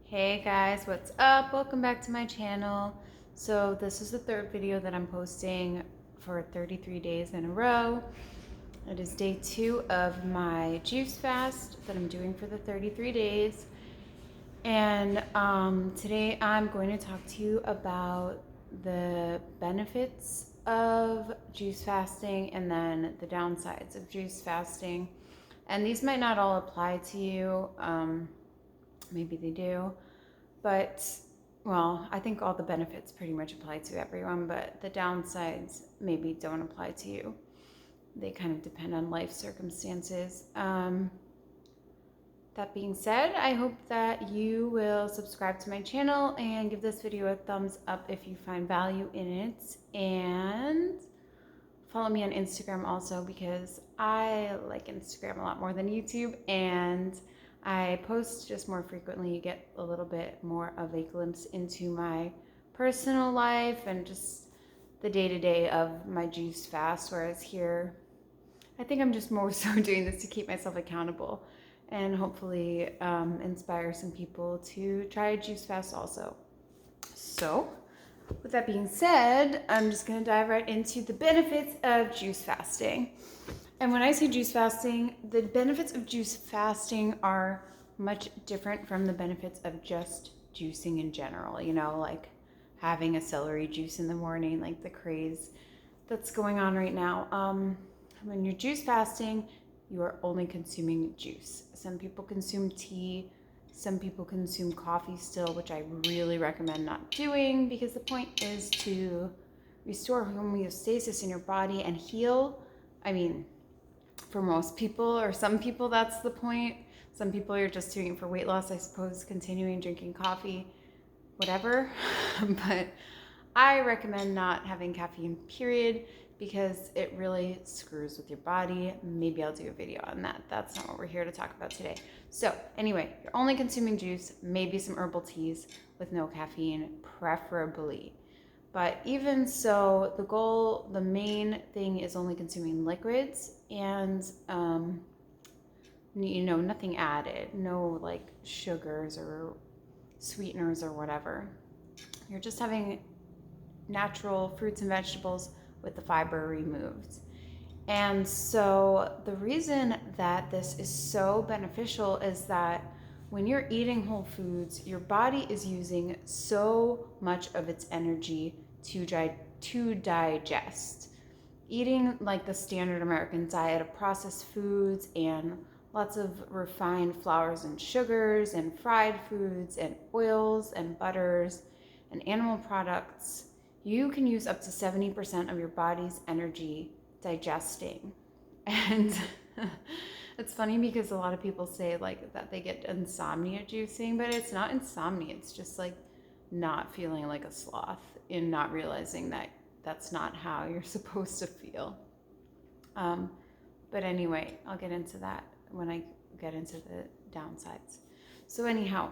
Hey guys, what's up? Welcome back to my channel. So this is the third video that I'm posting for 33 days in a row. It is day 2 of my juice fast that I'm doing for the 33 days. And today I'm going to talk to you about the benefits of juice fasting and then the downsides of juice fasting. And these might not all apply to you. Maybe they do. But, well, I think all the benefits pretty much apply to everyone, but the downsides maybe don't apply to you. They kind of depend on life circumstances. That being said, I hope that you will subscribe to my channel and give this video a thumbs up if you find value in it. And follow me on Instagram also because I like Instagram a lot more than YouTube, and I post just more frequently. You get a little bit more of a glimpse into my personal life and just the day-to-day of my juice fast, whereas here I think I'm just more so doing this to keep myself accountable and hopefully inspire some people to try a juice fast also. So with that being said, I'm just going to dive right into the benefits of juice fasting. And when I say juice fasting, the benefits of juice fasting are much different from the benefits of just juicing in general. You know, like having a celery juice in the morning, like the craze that's going on right now. When you're juice fasting, you are only consuming juice. Some people consume tea. Some people consume coffee still, which I really recommend not doing because the point is to restore homeostasis in your body and heal. I mean, for most people or some people, that's the point. Some people are just doing it for weight loss, I suppose, continuing drinking coffee, whatever. But I recommend not having caffeine, period, because it really screws with your body. Maybe I'll do a video on that. That's not what we're here to talk about today. So anyway, you're only consuming juice, maybe some herbal teas with no caffeine, preferably. But even so, the main thing is only consuming liquids and, nothing added, no like sugars or sweeteners or whatever. You're just having natural fruits and vegetables with the fiber removed. And so the reason that this is so beneficial is that when you're eating whole foods, your body is using so much of its energy to digest. Eating like the standard American diet of processed foods and lots of refined flours and sugars and fried foods and oils and butters and animal products, you can use up to 70% of your body's energy digesting. And it's funny because a lot of people say like that they get insomnia juicing, but it's not insomnia. It's just like not feeling like a sloth and not realizing that that's not how you're supposed to feel. But anyway, I'll get into that when I get into the downsides. So anyhow,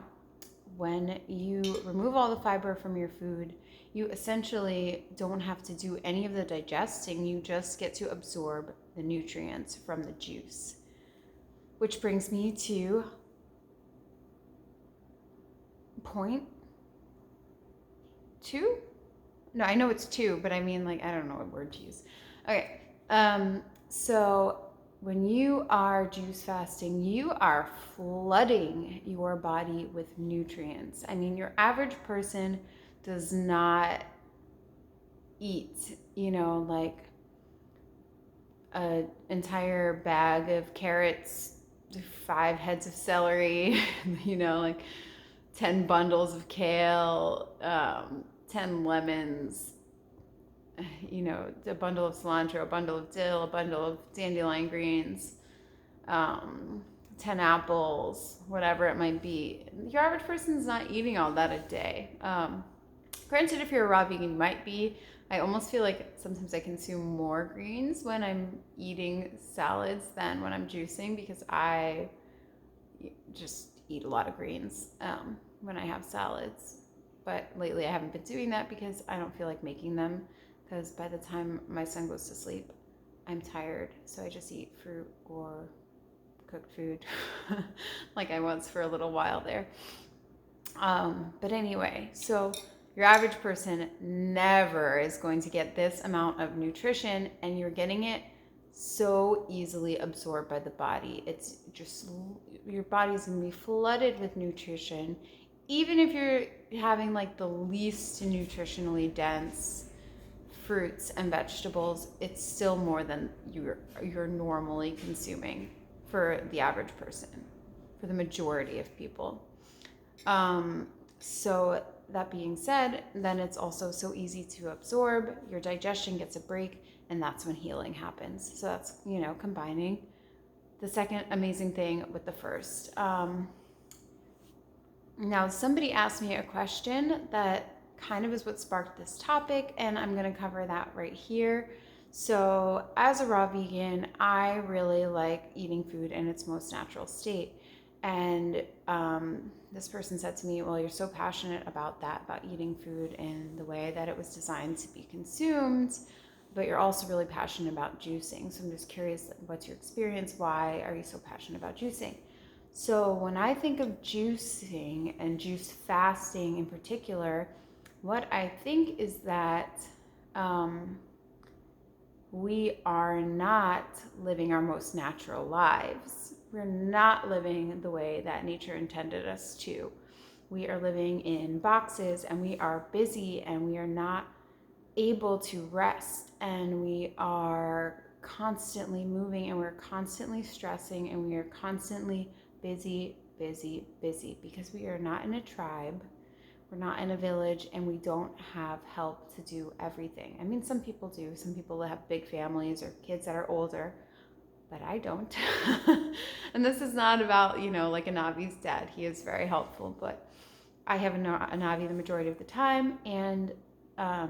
when you remove all the fiber from your food, you essentially don't have to do any of the digesting. You just get to absorb the nutrients from the juice. Which brings me to point 2? No, I know it's 2, but I mean, like, I don't know what word to use. Okay, so when you are juice fasting, you are flooding your body with nutrients. I mean, your average person does not eat, like an entire bag of carrots, 5 heads of celery, like 10 bundles of kale, 10 lemons, a bundle of cilantro, a bundle of dill, a bundle of dandelion greens, 10 apples, whatever it might be. Your average person's not eating all that a day. Granted, if you're a raw vegan, you might be. I almost feel like sometimes I consume more greens when I'm eating salads than when I'm juicing because I just eat a lot of greens when I have salads. But lately I haven't been doing that because I don't feel like making them, because by the time my son goes to sleep, I'm tired. So I just eat fruit or cooked food like I was for a little while there. But anyway, so your average person never is going to get this amount of nutrition, and you're getting it so easily absorbed by the body. It's just, your body's going to be flooded with nutrition. Even if you're having like the least nutritionally dense fruits and vegetables, it's still more than you're normally consuming for the average person, for the majority of people. So that being said, then it's also so easy to absorb. Your digestion gets a break, and that's when healing happens. So that's, combining the second amazing thing with the first. Now, somebody asked me a question that kind of is what sparked this topic, and I'm going to cover that right here. So, as a raw vegan, I really like eating food in its most natural state. And this person said to me, well, you're so passionate about that, about eating food in the way that it was designed to be consumed, but you're also really passionate about juicing. So I'm just curious, what's your experience? Why are you so passionate about juicing? So when I think of juicing and juice fasting in particular, what I think is that we are not living our most natural lives. We're not living the way that nature intended us to. We are living in boxes, and we are busy, and we are not able to rest, and we are constantly moving, and we're constantly stressing, and we are constantly busy, busy, busy, because we are not in a tribe. We're not in a village, and we don't have help to do everything. I mean, some people do. Some people have big families or kids that are older, but I don't. And this is not about, like Anavi's dad. He is very helpful, but I have Anavi the majority of the time, and I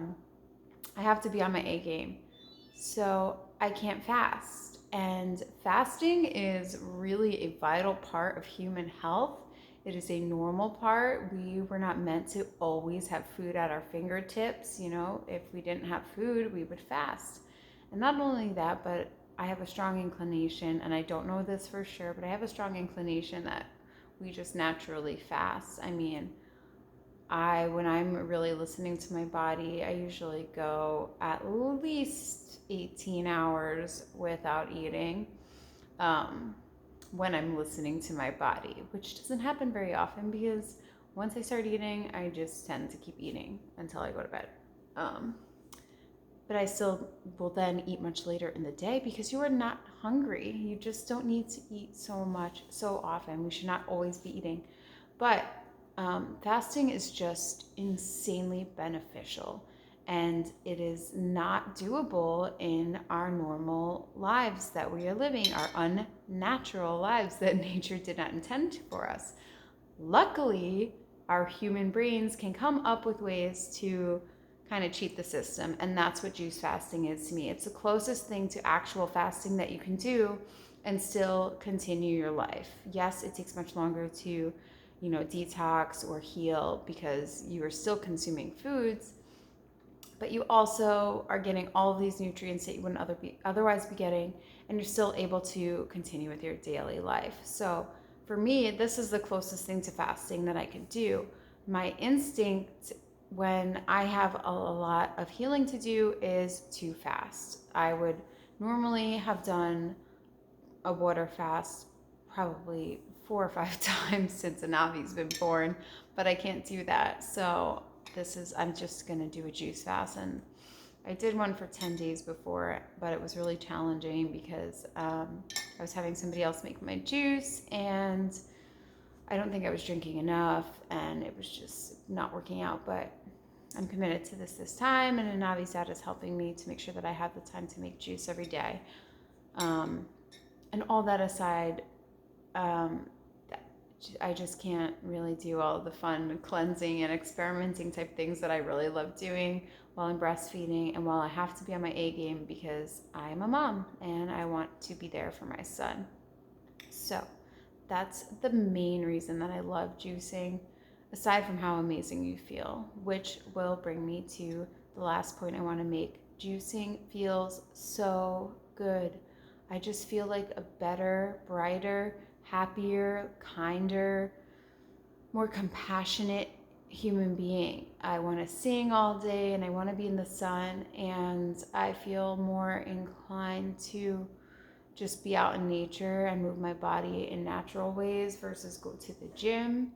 have to be on my A game. So I can't fast. And fasting is really a vital part of human health. It is a normal part. We were not meant to always have food at our fingertips. If we didn't have food, we would fast. And not only that, but I have a strong inclination, and I don't know this for sure, but I have a strong inclination that we just naturally fast. I mean, when I'm really listening to my body, I usually go at least 18 hours without eating when I'm listening to my body, which doesn't happen very often because once I start eating, I just tend to keep eating until I go to bed. But I still will then eat much later in the day because you are not hungry. You just don't need to eat so much so often. We should not always be eating. But fasting is just insanely beneficial, and it is not doable in our normal lives that we are living, our unnatural lives that nature did not intend for us. Luckily, our human brains can come up with ways to kind of cheat the system, and that's what juice fasting is to me. It's the closest thing to actual fasting that you can do and still continue your life. Yes, it takes much longer to detox or heal because you are still consuming foods, but you also are getting all of these nutrients that you wouldn't otherwise be getting, and you're still able to continue with your daily life. So for me, this is the closest thing to fasting that I could do. My instinct when I have a lot of healing to do is to fast. I would normally have done a water fast probably 4 or 5 times since Anavi's been born, but I can't do that. So I'm just gonna do a juice fast, and I did one for 10 days before, but it was really challenging because I was having somebody else make my juice, and I don't think I was drinking enough, and it was just not working out. But I'm committed to this time, and Anavi's dad is helping me to make sure that I have the time to make juice every day. And all that aside, I just can't really do all the fun cleansing and experimenting type things that I really love doing while I'm breastfeeding and while I have to be on my A game because I'm a mom and I want to be there for my son. So that's the main reason that I love juicing, aside from how amazing you feel, which will bring me to the last point I want to make. Juicing feels so good. I just feel like a better, brighter, happier, kinder, more compassionate human being. I want to sing all day and I want to be in the sun, and I feel more inclined to just be out in nature and move my body in natural ways versus go to the gym.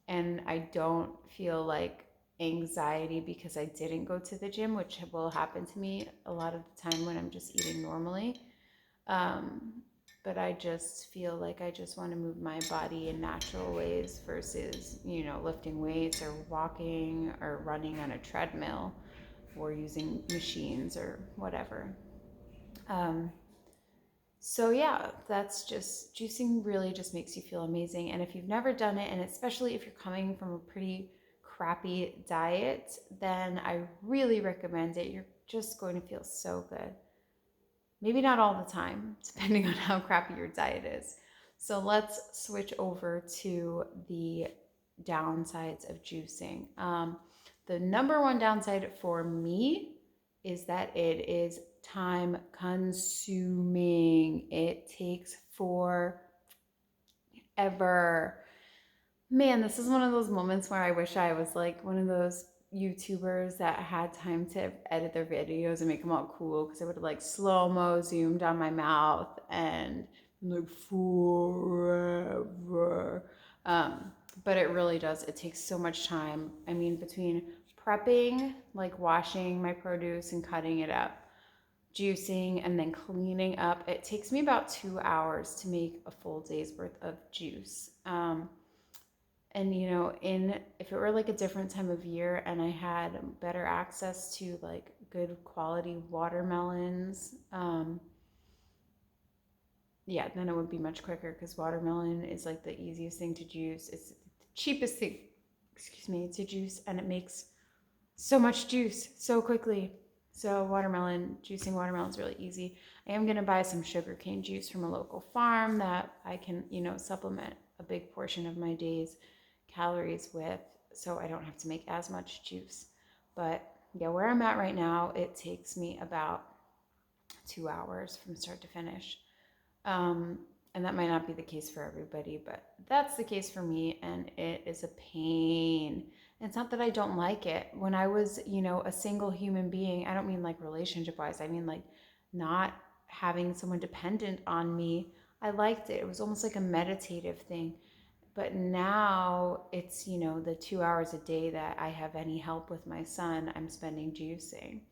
And I don't feel like anxiety because I didn't go to the gym, which will happen to me a lot of the time when I'm just eating normally. Um, but I just feel like I just want to move my body in natural ways versus, lifting weights or walking or running on a treadmill or using machines or whatever. Um, so yeah, that's just juicing really just makes you feel amazing. And if you've never done it, and especially if you're coming from a pretty crappy diet, then I really recommend it. You're just going to feel so good. Maybe not all the time, depending on how crappy your diet is. So let's switch over to the downsides of juicing. The number one downside for me is that it is time consuming. It takes forever. Man, this is one of those moments where I wish I was like one of those YouTubers that had time to edit their videos and make them all cool, because I would have like slow-mo zoomed on my mouth and like forever. But it really does. It takes so much time. I mean, between prepping, like washing my produce and cutting it up, juicing, and then cleaning up, it takes me about 2 hours to make a full day's worth of juice. And if it were like a different time of year and I had better access to like good quality watermelons, yeah, then it would be much quicker, because watermelon is like the easiest thing to juice. It's the cheapest thing, to juice, and it makes so much juice so quickly. So juicing watermelon is really easy. I am gonna buy some sugarcane juice from a local farm that I can, supplement a big portion of my day's calories with, so I don't have to make as much juice. But yeah, where I'm at right now, it takes me about 2 hours from start to finish. And that might not be the case for everybody, but that's the case for me, and it is a pain. It's not that I don't like it. When I was, a single human being, I don't mean like relationship wise, I mean like not having someone dependent on me, I liked it. It was almost like a meditative thing. But now it's, the 2 hours a day that I have any help with my son, I'm spending juicing.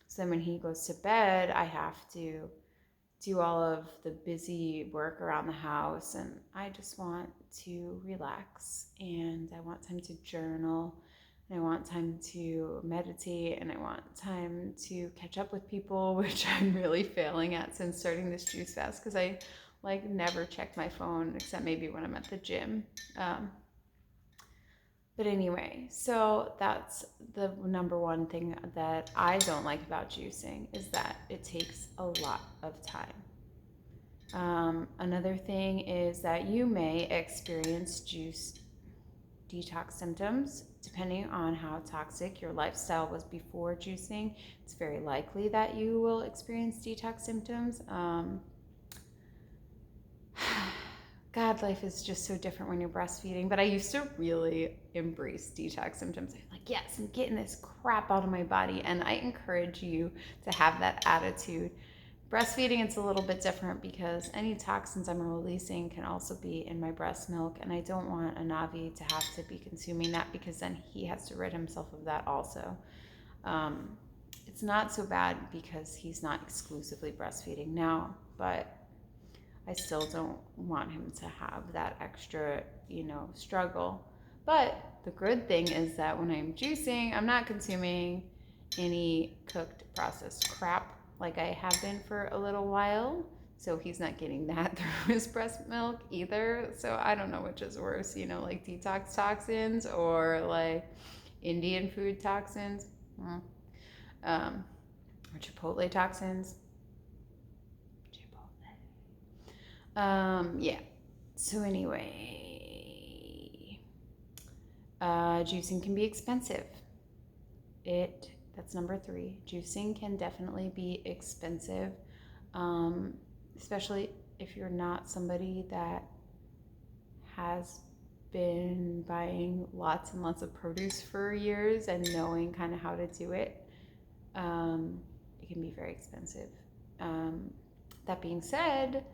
So then when he goes to bed, I have to do all of the busy work around the house, and I just want to relax, and I want time to journal, and I want time to meditate, and I want time to catch up with people, which I'm really failing at since starting this juice fast, because I like never check my phone except maybe when I'm at the gym. But anyway, so that's the number one thing that I don't like about juicing, is that it takes a lot of time. Another thing is that you may experience juice detox symptoms depending on how toxic your lifestyle was before juicing. It's very likely that you will experience detox symptoms. God, life is just so different when you're breastfeeding. But I used to really embrace detox symptoms. I'm like, yes, I'm getting this crap out of my body. And I encourage you to have that attitude. Breastfeeding, it's a little bit different, because any toxins I'm releasing can also be in my breast milk. And I don't want a Navi to have to be consuming that, because then he has to rid himself of that also. It's not so bad because he's not exclusively breastfeeding now, but I still don't want him to have that extra, struggle. But the good thing is that when I'm juicing, I'm not consuming any cooked processed crap like I have been for a little while. So he's not getting that through his breast milk either. So I don't know which is worse, like detox toxins or like Indian food toxins, or Chipotle toxins. Yeah. So anyway, juicing can be expensive. That's number 3. Juicing can definitely be expensive, especially if you're not somebody that has been buying lots and lots of produce for years and knowing kind of how to do it, it can be very expensive. That being said,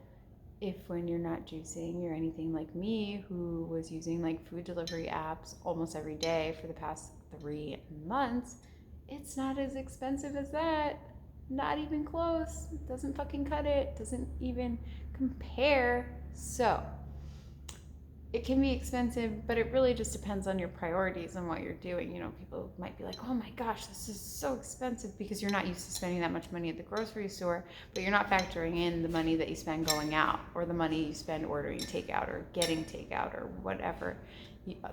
if when you're not juicing, you're anything like me, who was using like food delivery apps almost every day for the past 3 months, it's not as expensive as that. Not even close. Doesn't fucking cut it. Doesn't even compare. So it can be expensive, but it really just depends on your priorities and what you're doing. You know, people might be like, oh my gosh, this is so expensive, because you're not used to spending that much money at the grocery store, but you're not factoring in the money that you spend going out, or the money you spend ordering takeout or getting takeout, or whatever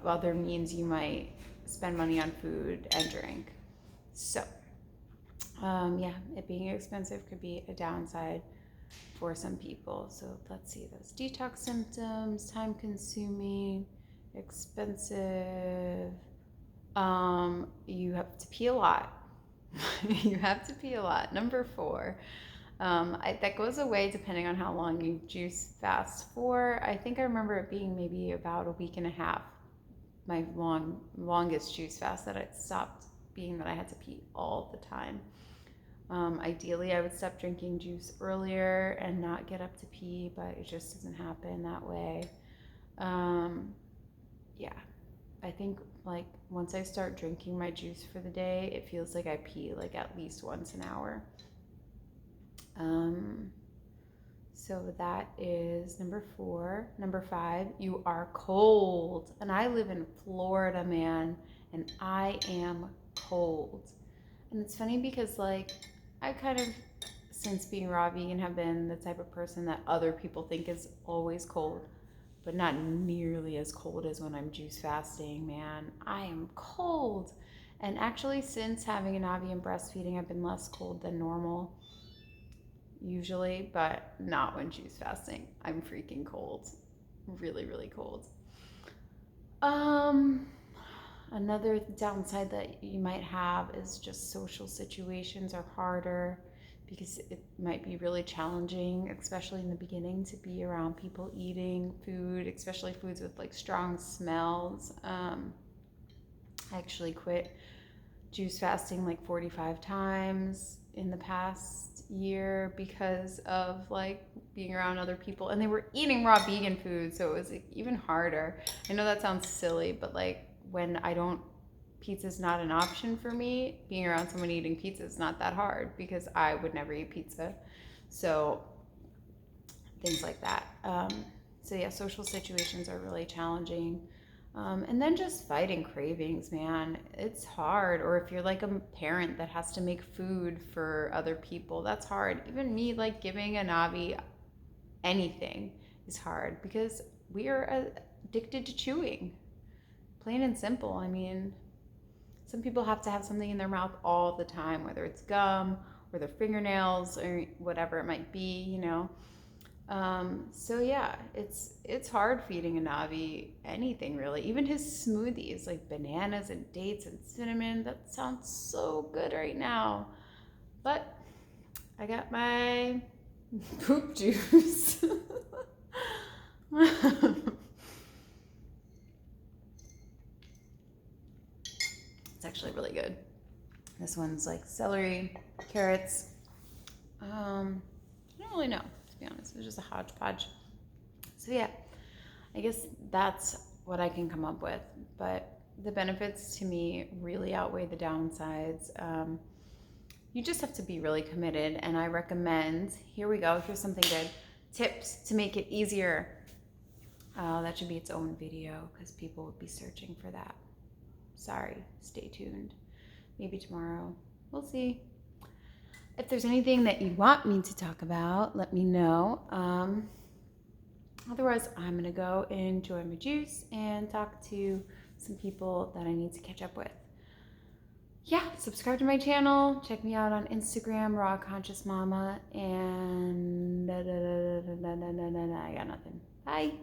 other means you might spend money on food and drink. So, yeah, it being expensive could be a downside for some people. So let's see those detox symptoms: time consuming, expensive. You have to pee a lot. You have to pee a lot. Number 4. That goes away depending on how long you juice fast for. I think I remember it being maybe about a week and a half. My longest juice fast that it stopped being that I had to pee all the time. Ideally, I would stop drinking juice earlier and not get up to pee, but it just doesn't happen that way. Yeah, I think like once I start drinking my juice for the day, it feels like I pee like at least once an hour. So that is number 4. Number 5, you are cold. And I live in Florida, man, and I am cold. And it's funny because like I kind of, since being raw vegan, have been the type of person that other people think is always cold, but not nearly as cold as when I'm juice fasting, man. I am cold. And actually, since having an Navi and breastfeeding, I've been less cold than normal, usually, but not when juice fasting. I'm freaking cold. Really, really cold. Another downside that you might have is just social situations are harder, because it might be really challenging, especially in the beginning, to be around people eating food, especially foods with like strong smells. I actually quit juice fasting like 45 times in the past year because of like being around other people, and they were eating raw vegan food, so it was like even harder. I know that sounds silly, but like when pizza's not an option for me, being around someone eating pizza is not that hard, because I would never eat pizza. So things like that. So yeah, social situations are really challenging. And then just fighting cravings, man. It's hard. Or if you're like a parent that has to make food for other people, that's hard. Even me, like giving a Navi anything is hard, because we are addicted to chewing. Plain and simple. I mean, some people have to have something in their mouth all the time, whether it's gum or their fingernails or whatever it might be, you know. So yeah, it's hard feeding a Navi anything really. Even his smoothies, like bananas and dates and cinnamon, that sounds so good right now. But I got my poop juice. It's actually really good. This one's like celery, carrots. I don't really know, to be honest. It was just a hodgepodge. So yeah, I guess that's what I can come up with. But the benefits to me really outweigh the downsides. You just have to be really committed, and I recommend, here we go, here's something good. Tips to make it easier. That should be its own video, because people would be searching for that. Sorry, stay tuned. Maybe tomorrow. We'll see. If there's anything that you want me to talk about, let me know. Otherwise, I'm going to go enjoy my juice and talk to some people that I need to catch up with. Yeah, subscribe to my channel. Check me out on Instagram, Raw Conscious Mama. And I got nothing. Bye.